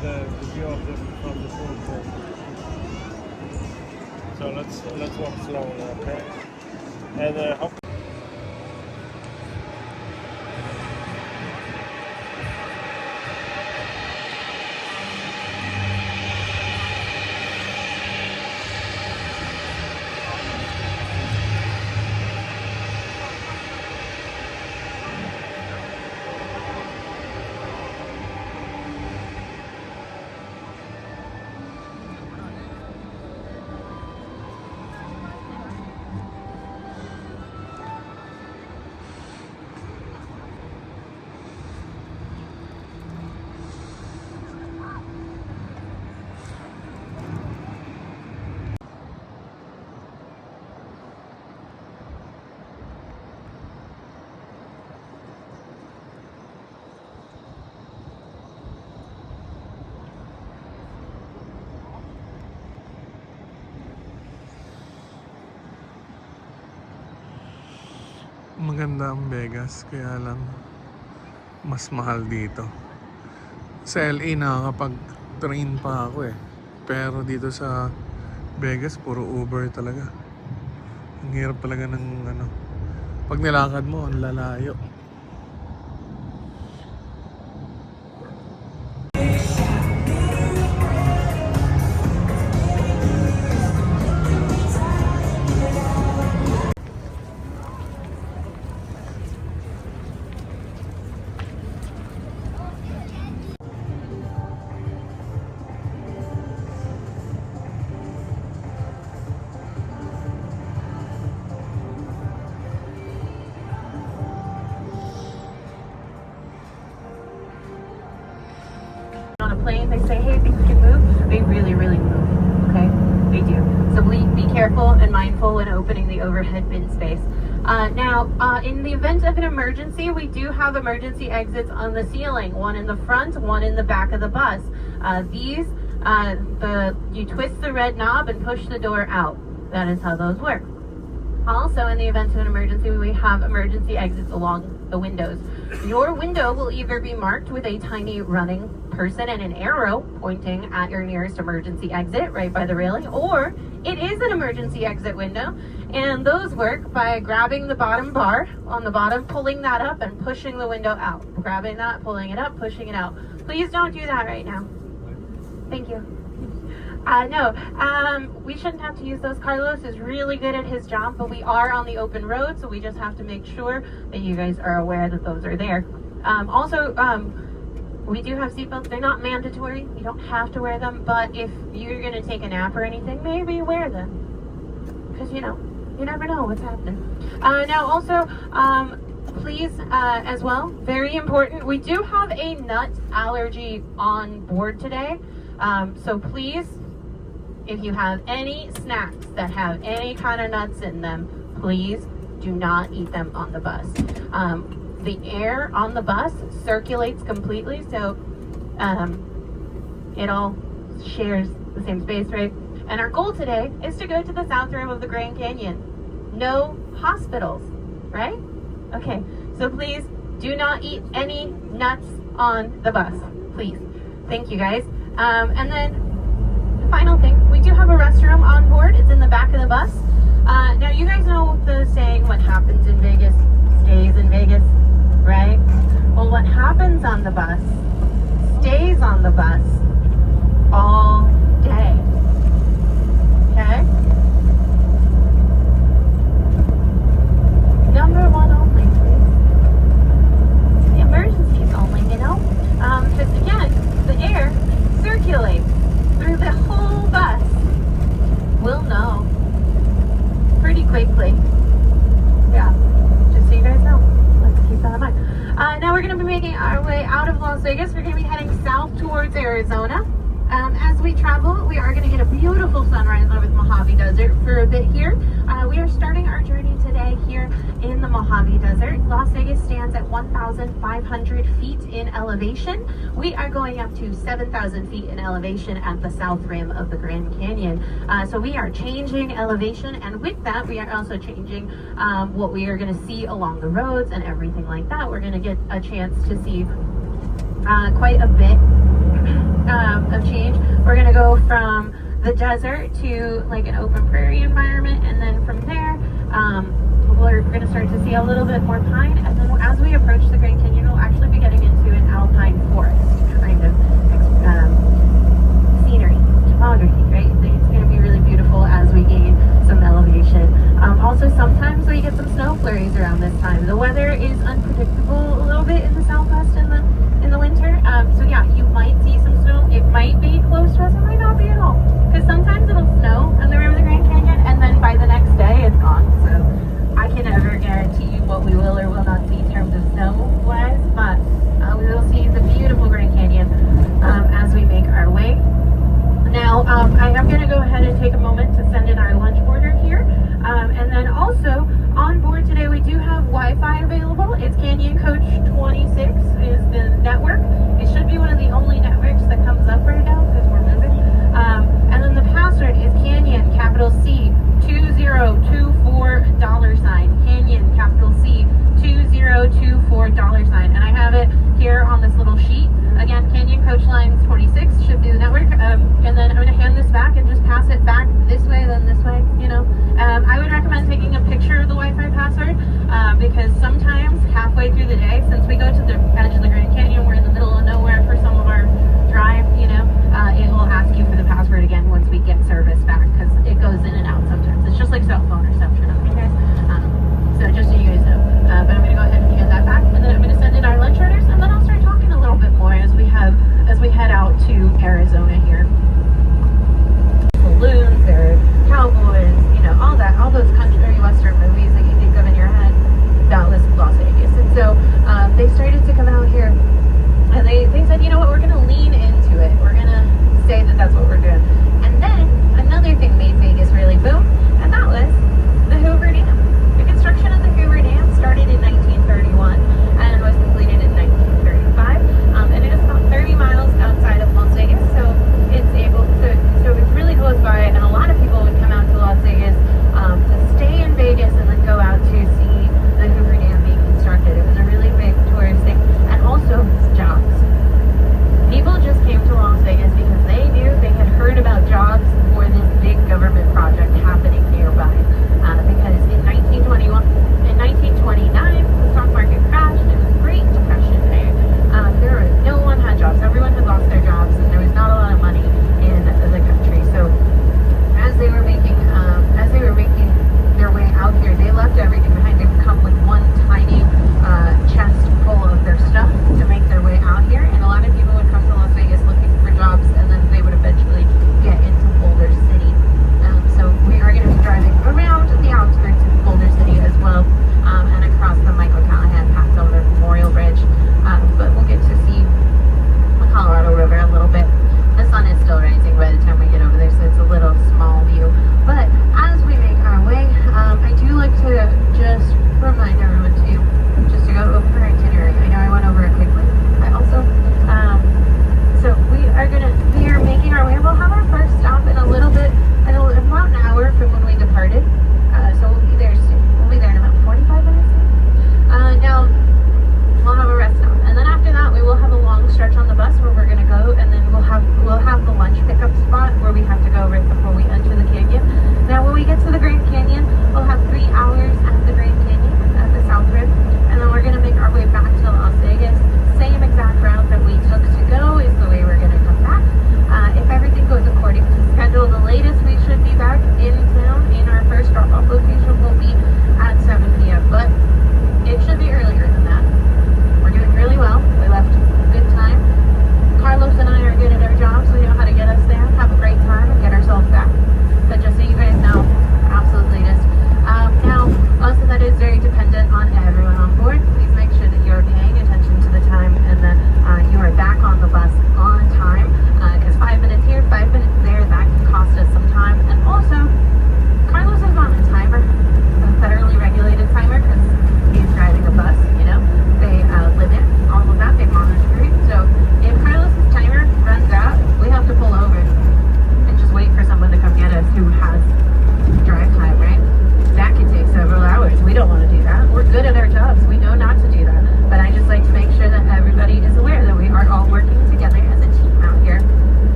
the view of them from the food court. So let's walk slowly, okay? And hope. Maganda ang Vegas, kaya lang mas mahal dito. Sa LA nakakapag-train pa ako eh. Pero dito sa Vegas, puro Uber talaga. Ang hirap talaga ng pag nilakad mo, ang lalayo. Plane, they say, hey, things can move. They really, really move. Okay, they do. So be careful and mindful when opening the overhead bin space. Now, in the event of an emergency, we do have emergency exits on the ceiling. One in the front, one in the back of the bus. You twist the red knob and push the door out. That is how those work. Also, in the event of an emergency, we have emergency exits along the windows. Your window will either be marked with a tiny running person and an arrow pointing at your nearest emergency exit right by the railing, or it is an emergency exit window, and those work by grabbing the bottom bar on the bottom, pulling that up and pushing the window out. Grabbing that, pulling it up, pushing it out. Please don't do that right now. Thank you. We shouldn't have to use those. Carlos is really good at his job, but we are on the open road, so we just have to make sure that you guys are aware that those are there. We do have seatbelts. They're not mandatory. You don't have to wear them, but if you're going to take a nap or anything, maybe wear them. Because, you never know what's happening. Please, as well, very important, we do have a nut allergy on board today. So please, if you have any snacks that have any kind of nuts in them, please do not eat them on the bus. The air on the bus circulates completely, so it all shares the same space, right? And our goal today is to go to the South Rim of the Grand Canyon. No hospitals, right? Okay, so please do not eat any nuts on the bus, please. Thank you, guys. And then the final thing, we do have a restroom on board. It's in the back of the bus. Now you guys know the saying, what happens in Vegas stays in Vegas, right? Well, what happens on the bus stays on the bus all day. Okay? Number one only, please. The emergencies only, because again, the air circulates through the whole bus. We'll know pretty quickly. Yeah, just so you guys know. Let's keep that in mind. Now we're going to be making our way out of Las Vegas. We're going to be heading south towards Arizona. As we travel, we are going to get a beautiful sunrise over the Mojave Desert for a bit here. We are starting our journey today here in the Mojave Desert. Las Vegas stands at 1,500 feet in elevation. We are going up to 7,000 feet in elevation at the south rim of the Grand Canyon. So we are changing elevation, and with that, we are also changing what we are going to see along the roads and everything like that. We're going to get a chance to see quite a bit of change. We're gonna go from the desert to like an open prairie environment, and then from there, we're gonna start to see a little bit more pine, and then as we approach the Grand Canyon, we'll actually be getting into an alpine forest kind of scenery, topography, right? It's gonna be really beautiful as we gain some elevation. Also, sometimes we get some snow flurries around this time. The weather is unpredictable a little bit in the Southwest in the winter. So yeah, you might see some snow. It might be close to us, it might not be at all. Because sometimes it'll snow on the rim of the Grand Canyon, and then by the next day it's gone. So I can never guarantee you what we will or will not see in terms of snow-wise, but we will see the beautiful Grand Canyon as we make our way. Now, I am going to go ahead and take a moment to send in our lunch order here. And then also, on board today, we do have Wi-Fi available. It's Canyon Coach 26 is the network. It should be one of the only networks that comes up right now because we're moving. And then the password is Canyon, capital C, 2024 $. Canyon, capital C, 2024 $. And I have it here on this little sheet. Again, Canyon Coach Lines 26 should be the network. And then I'm going to hand this back and just pass it back this way, then this way, you know. I would recommend taking a picture of the Wi-Fi password because sometimes halfway through the day, since we go to the edge of the Grand Canyon, we're in the middle of nowhere for some of our drive, you know, it will ask you for the password again once we get service back because it goes in and out sometimes. It's just like cell phone reception, okay guys? So just so you guys know. But I'm going to go ahead and hand that back, and then I'm going to send in our lunch orders, and then I'll start talking a little bit more as we head out to Arizona here. Balloons, there are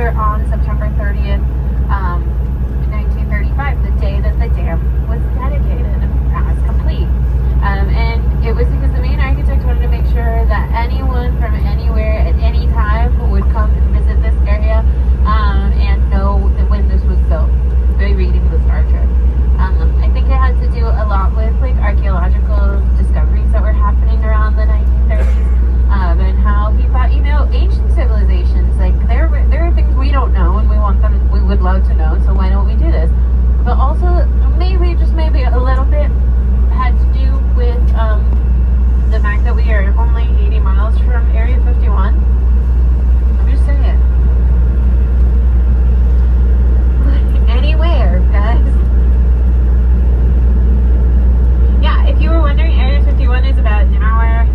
here on September 30th, 1935, the day that the dam was dedicated as complete. And it was because the main architect wanted to make sure that anyone from anywhere at any time would come and visit this area and know that when this was built by reading the Star Trek. I think it had to do a lot with like archaeological discoveries that were happening around the 1930s, and how he thought, you know, ancient civilizations, like there are things we don't know and we would love to know, so why don't we do this? But also maybe a little bit had to do with the fact that we are only 80 miles from Area 51. I'm just saying. Anywhere, guys. Yeah, if you were wondering, Area 51 is about an hour.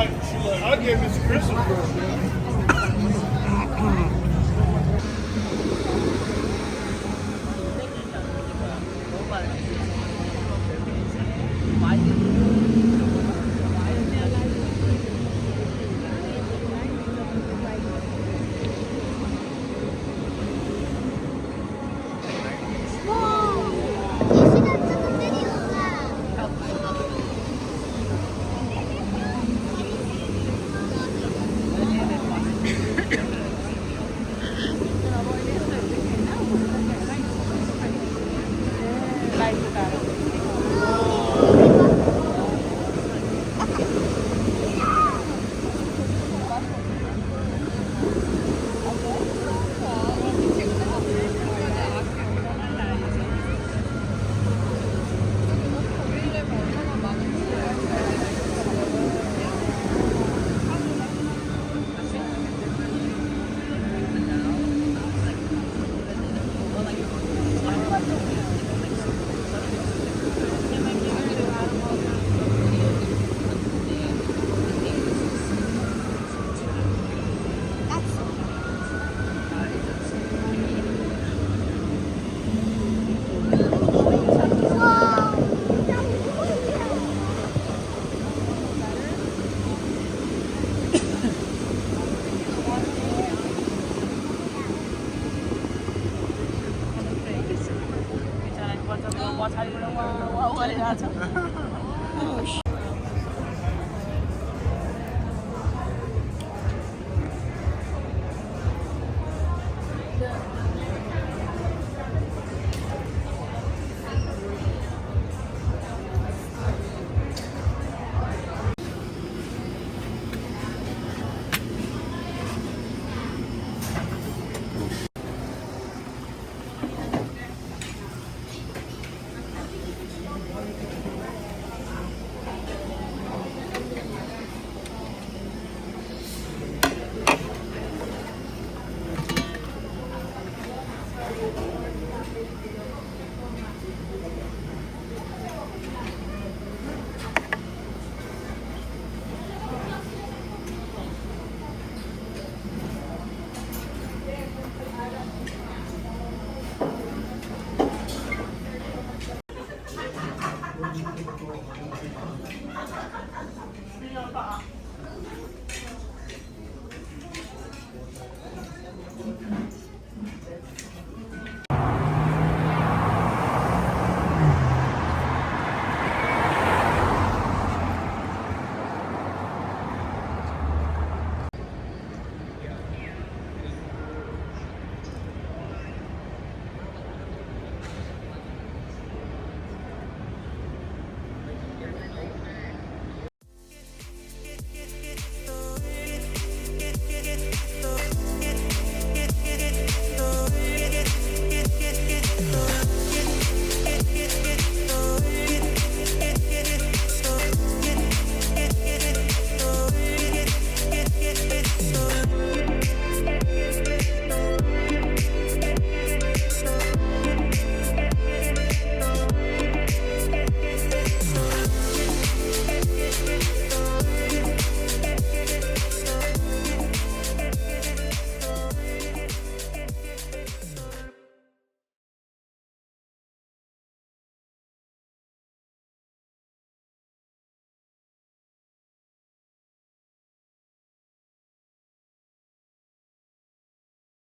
like, I gave Miss Christmas.